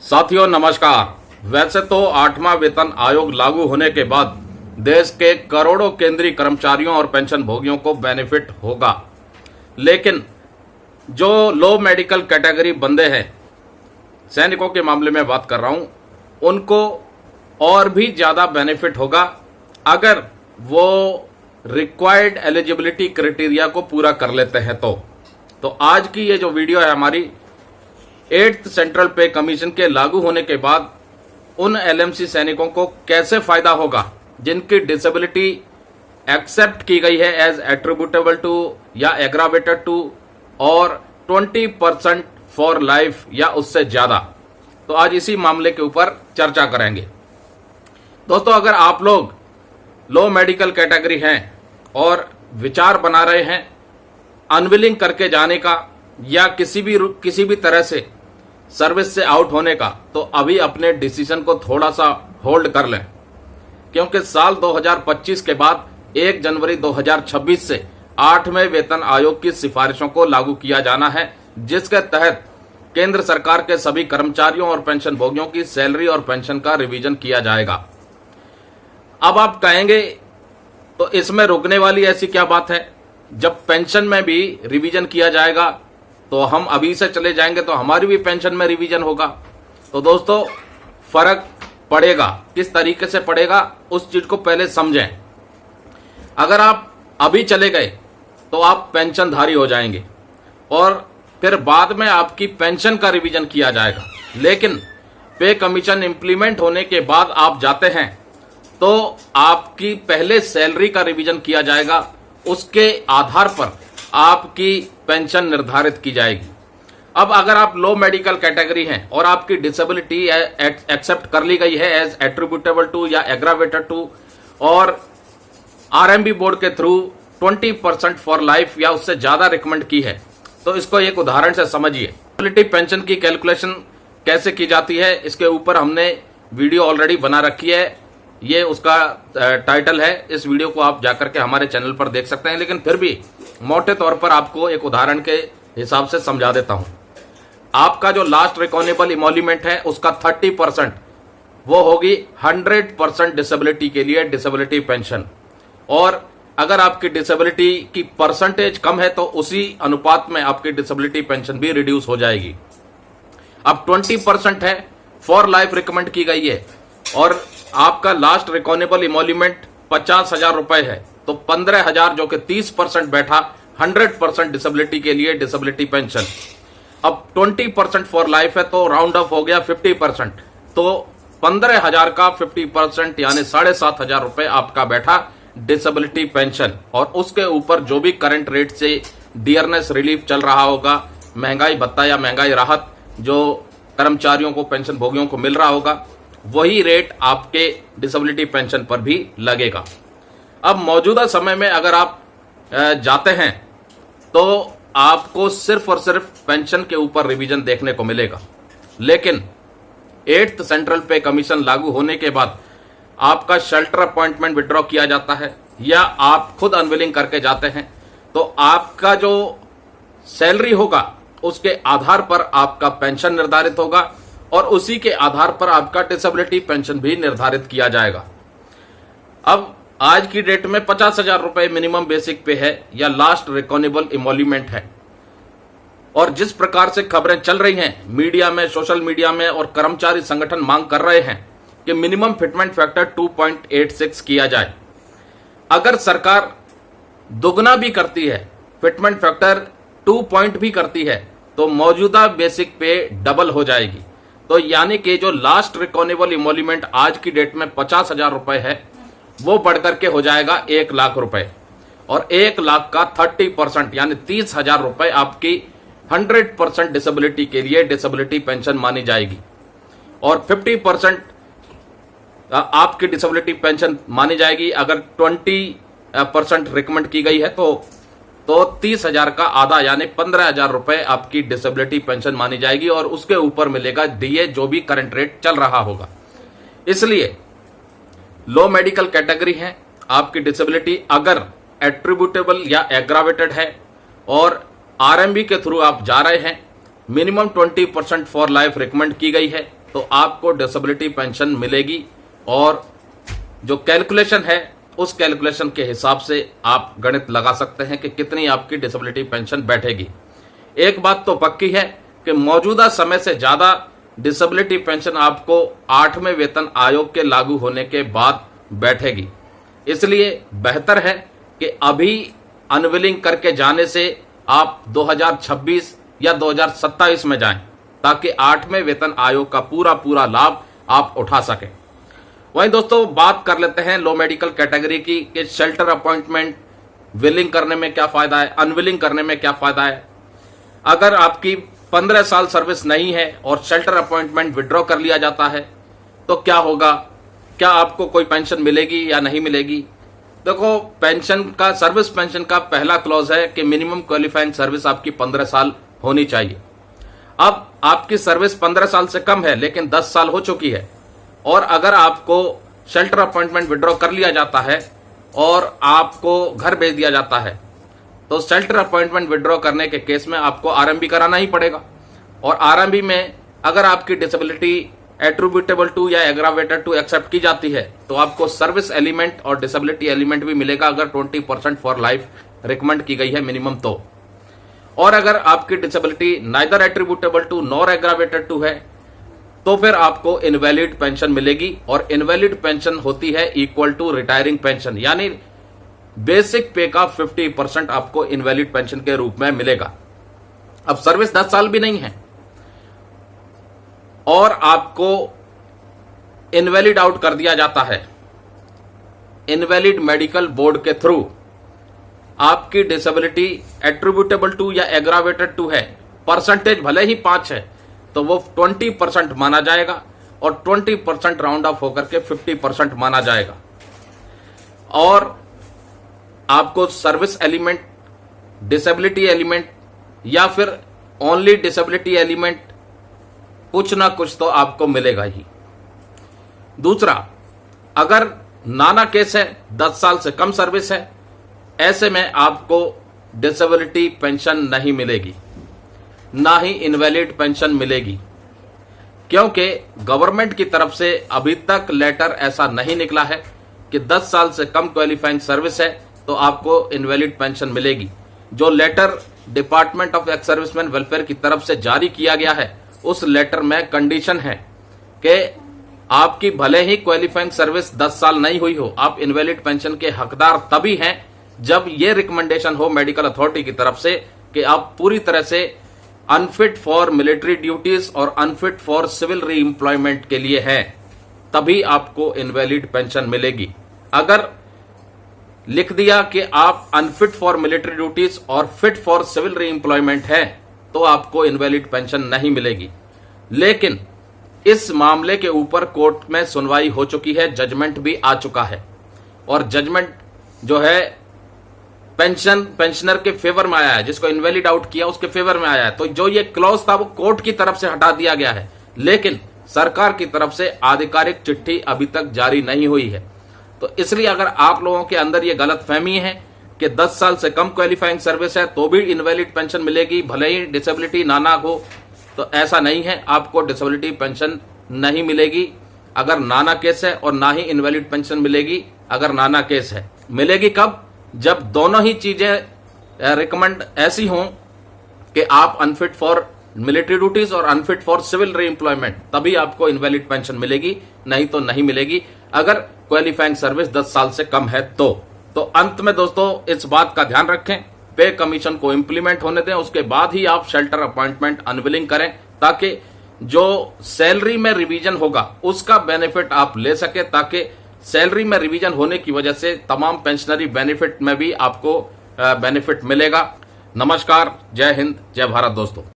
साथियों नमस्कार। वैसे तो 8वां वेतन आयोग लागू होने के बाद देश के करोड़ों केंद्रीय कर्मचारियों और पेंशन भोगियों को बेनिफिट होगा, लेकिन जो लो मेडिकल कैटेगरी बंदे हैं, सैनिकों के मामले में बात कर रहा हूं, उनको और भी ज़्यादा बेनिफिट होगा अगर वो रिक्वायर्ड एलिजिबिलिटी क्राइटेरिया को पूरा कर लेते हैं। तो आज की ये जो वीडियो है हमारी 8th सेंट्रल पे कमीशन के लागू होने के बाद उन एलएमसी सैनिकों को कैसे फायदा होगा जिनकी डिसेबिलिटी एक्सेप्ट की गई है एज एट्रीब्यूटेबल टू या एग्रावेटेड टू और 20% फॉर लाइफ या उससे ज्यादा। तो आज इसी मामले के ऊपर चर्चा करेंगे। दोस्तों, अगर आप लोग लो मेडिकल कैटेगरी हैं और विचार बना रहे हैं अनविलिंग करके जाने का या किसी भी तरह से सर्विस से आउट होने का, तो अभी अपने डिसीजन को थोड़ा सा होल्ड कर लें, क्योंकि साल 2025 के बाद 1 जनवरी 2026 से 8वें वेतन आयोग की सिफारिशों को लागू किया जाना है, जिसके तहत केंद्र सरकार के सभी कर्मचारियों और पेंशन भोगियों की सैलरी और पेंशन का रिवीजन किया जाएगा। अब आप कहेंगे तो इसमें रुकने वाली ऐसी क्या बात है, जब पेंशन में भी रिवीजन किया जाएगा तो हम अभी से चले जाएंगे तो हमारी भी पेंशन में रिवीजन होगा। तो दोस्तों, फर्क पड़ेगा, किस तरीके से पड़ेगा उस चीज को पहले समझें। अगर आप अभी चले गए तो आप पेंशनधारी हो जाएंगे और फिर बाद में आपकी पेंशन का रिवीजन किया जाएगा, लेकिन पे कमीशन इंप्लीमेंट होने के बाद आप जाते हैं तो आपकी पहले सैलरी का रिवीजन किया जाएगा, उसके आधार पर आपकी पेंशन निर्धारित की जाएगी। अब अगर आप लो मेडिकल कैटेगरी हैं और आपकी डिसेबिलिटी एक्सेप्ट कर ली गई है एज एट्रीब्यूटेबल टू या एग्रावेटेड टू और आरएमबी बोर्ड के थ्रू 20% फॉर लाइफ या उससे ज्यादा रिकमेंड की है, तो इसको एक उदाहरण से समझिए। डिसेबिलिटी पेंशन की कैलकुलेशन कैसे की जाती है, इसके ऊपर हमने वीडियो ऑलरेडी बना रखी है, ये उसका टाइटल है। इस वीडियो को आप जाकर के हमारे चैनल पर देख सकते हैं, लेकिन फिर भी मोटे तौर पर आपको एक उदाहरण के हिसाब से समझा देता हूं। आपका जो लास्ट रिकॉनेबल इमोल्यूमेंट है उसका 30% वो होगी 100% डिसेबिलिटी के लिए डिसेबिलिटी पेंशन, और अगर आपकी डिसेबिलिटी की परसेंटेज कम है तो उसी अनुपात में आपकी डिसेबिलिटी पेंशन भी रिड्यूस हो जाएगी। अब 20% है, फॉर लाइफ रिकमेंड की गई है और आपका लास्ट रिकॉनेबल इमोल्यूमेंट 50,000 रुपए है, तो 15,000 जो कि 30% बैठा 100% डिसेबिलिटी के लिए डिसेबिलिटी पेंशन। अब 20% फॉर लाइफ है तो राउंड ऑफ हो गया 50%, तो 15,000 का 50% यानी 7,500 रुपए आपका बैठा डिसेबिलिटी पेंशन, और उसके ऊपर जो भी करंट रेट से डियरनेस रिलीफ चल रहा होगा, महंगाई भत्ता या महंगाई राहत जो कर्मचारियों को पेंशन भोगियों को मिल रहा होगा, वही रेट आपके डिसेबिलिटी पेंशन पर भी लगेगा। अब मौजूदा समय में अगर आप जाते हैं तो आपको सिर्फ और सिर्फ पेंशन के ऊपर रिवीजन देखने को मिलेगा, लेकिन 8th सेंट्रल पे कमीशन लागू होने के बाद आपका शेल्टर अपॉइंटमेंट विड्रॉ किया जाता है या आप खुद अनविलिंग करके जाते हैं, तो आपका जो सैलरी होगा उसके आधार पर आपका पेंशन निर्धारित होगा और उसी के आधार पर आपका डिसेबिलिटी पेंशन भी निर्धारित किया जाएगा। अब आज की डेट में 50,000 रुपए मिनिमम बेसिक पे है या लास्ट रिकॉनेबल इमोल्यूमेंट है, और जिस प्रकार से खबरें चल रही हैं मीडिया में, सोशल मीडिया में, और कर्मचारी संगठन मांग कर रहे हैं कि मिनिमम फिटमेंट फैक्टर 2.86 किया जाए। अगर सरकार दुगना भी करती है, फिटमेंट फैक्टर 2 पॉइंट भी करती है, तो मौजूदा बेसिक पे डबल हो जाएगी। तो यानी कि जो लास्ट रिकॉनेबल इमोल्यूमेंट आज की डेट में 50,000 रुपए है वो बढ़कर के हो जाएगा 1 लाख रुपए, और 1 लाख का 30% यानी 30,000 रुपए आपकी 100% डिसेबिलिटी के लिए डिसेबिलिटी पेंशन मानी जाएगी, और 50% आपकी डिसेबिलिटी पेंशन मानी जाएगी। अगर 20% रिकमेंड की गई है तो 30,000 का आधा यानी 15,000 रुपए आपकी डिसेबिलिटी पेंशन मानी जाएगी, और उसके ऊपर मिलेगा डीए जो भी करंट रेट चल रहा होगा। इसलिए लो मेडिकल कैटेगरी है, आपकी डिसेबिलिटी अगर एट्रीब्यूटेबल या एग्रावेटेड है और आरएमबी के थ्रू आप जा रहे हैं, मिनिमम 20% फॉर लाइफ रिकमेंड की गई है, तो आपको डिसेबिलिटी पेंशन मिलेगी। और जो कैलकुलेशन है उस कैलकुलेशन के हिसाब से आप गणित लगा सकते हैं कि कितनी आपकी डिसेबिलिटी पेंशन बैठेगी। एक बात तो पक्की है कि मौजूदा समय से ज़्यादा डिसेबिलिटी पेंशन आपको 8वें वेतन आयोग के लागू होने के बाद बैठेगी। इसलिए बेहतर है कि अभी अनविलिंग करके जाने से आप 2026 या 2027 में जाएं, ताकि 8वें वेतन आयोग का पूरा लाभ आप उठा सकें। वहीं दोस्तों बात कर लेते हैं लो मेडिकल कैटेगरी की कि शेल्टर अपॉइंटमेंट विलिंग करने में क्या फ़ायदा है, अनविलिंग करने में क्या फ़ायदा है। अगर आपकी 15 साल सर्विस नहीं है और शेल्टर अपॉइंटमेंट विड्रॉ कर लिया जाता है तो क्या होगा, क्या आपको कोई पेंशन मिलेगी या नहीं मिलेगी। देखो, पेंशन का, सर्विस पेंशन का पहला क्लॉज है कि मिनिमम क्वालिफाइंग सर्विस आपकी 15 साल होनी चाहिए। अब आपकी सर्विस 15 साल से कम है लेकिन 10 साल हो चुकी है, और अगर आपको शेल्टर अपॉइंटमेंट विड्रॉ कर लिया जाता है और आपको घर भेज दिया जाता है, तो शेल्टर अपॉइंटमेंट विड्रॉ करने के केस में आपको आरएमबी कराना ही पड़ेगा। और आरएमबी में अगर आपकी डिसेबिलिटी एट्रीब्यूटेबल टू या एग्रावेटेड टू एक्सेप्ट की जाती है तो आपको सर्विस एलिमेंट और डिसेबिलिटी एलिमेंट भी मिलेगा, अगर 20% फॉर लाइफ रिकमेंड की गई है मिनिमम तो। और अगर आपकी disability neither attributable to nor aggravated to है तो फिर आपको इनवैलिड पेंशन मिलेगी। और इनवैलिड पेंशन होती है इक्वल टू रिटायरिंग पेंशन, यानी बेसिक पे का 50% आपको इनवैलिड पेंशन के रूप में मिलेगा। अब सर्विस 10 साल भी नहीं है और आपको इनवैलिड आउट कर दिया जाता है इनवैलिड मेडिकल बोर्ड के थ्रू, आपकी डिसेबिलिटी एट्रीब्यूटेबल टू या एग्रावेटेड टू है, परसेंटेज भले ही 5 है तो वो 20% माना जाएगा और 20% राउंड ऑफ होकर के 50% माना जाएगा। और आपको सर्विस एलिमेंट, डिसेबिलिटी एलिमेंट या फिर ओनली डिसेबिलिटी एलिमेंट कुछ ना कुछ तो आपको मिलेगा ही। दूसरा, अगर नाना केस है, 10 साल से कम सर्विस है, ऐसे में आपको डिसेबिलिटी पेंशन नहीं मिलेगी, ना ही इनवैलिड पेंशन मिलेगी, क्योंकि गवर्नमेंट की तरफ से अभी तक लेटर ऐसा नहीं निकला है कि 10 साल से कम क्वालिफाइंग सर्विस है तो आपको इनवैलिड पेंशन मिलेगी। जो letter department of ex serviceman welfare की तरफ से जारी किया गया है उस लेटर में कंडीशन है कि आपकी भले ही क्वालिफाइंग सर्विस 10 साल नहीं हुई हो, आप इनवैलिड पेंशन के हकदार तभी हैं जब ये रिकमेंडेशन हो मेडिकल अथॉरिटी की तरफ से कि आप पूरी तरह से अनफिट फॉर मिलिट्री ड्यूटीज और अनफिट फॉर सिविल री एम्प्लॉयमेंट के लिए है, तभी आपको इनवैलिड पेंशन मिलेगी। अगर लिख दिया कि आप अनफिट फॉर मिलिट्री ड्यूटीज और फिट फॉर सिविल री एम्प्लॉयमेंट है तो आपको इनवैलिड पेंशन नहीं मिलेगी। लेकिन इस मामले के ऊपर कोर्ट में सुनवाई हो चुकी है, जजमेंट भी आ चुका है और जजमेंट जो है पेंशनर के फेवर में आया है, जिसको इनवैलिड आउट किया उसके फेवर में आया है। तो जो ये क्लॉज था वो कोर्ट की तरफ से हटा दिया गया है, लेकिन सरकार की तरफ से आधिकारिक चिट्ठी अभी तक जारी नहीं हुई है। तो इसलिए अगर आप लोगों के अंदर ये गलतफहमी है कि 10 साल से कम क्वालिफाइंग सर्विस है तो भी इनवैलिड पेंशन मिलेगी भले ही डिसेबिलिटी नाना हो, तो ऐसा नहीं है। आपको डिसेबिलिटी पेंशन नहीं मिलेगी अगर नाना केस है और ना ही इनवैलिड पेंशन मिलेगी अगर नाना केस है। मिलेगी कब? जब दोनों ही चीजें रिकमेंड ऐसी हों कि आप अनफिट फॉर मिलिट्री ड्यूटीज और अनफिट फॉर सिविल री एम्प्लॉयमेंट, तभी आपको इनवैलिड पेंशन मिलेगी, नहीं तो नहीं मिलेगी अगर क्वालिफाइंग सर्विस 10 साल से कम है तो अंत में दोस्तों इस बात का ध्यान रखें, पे कमीशन को इंप्लीमेंट होने दें, उसके बाद ही आप शेल्टर अपॉइंटमेंट अनविलिंग करें ताकि जो सैलरी में रिवीजन होगा उसका बेनिफिट आप ले सके, ताकि सैलरी में रिवीजन होने की वजह से तमाम पेंशनरी बेनिफिट में भी आपको बेनिफिट मिलेगा। नमस्कार, जय हिंद, जय भारत दोस्तों।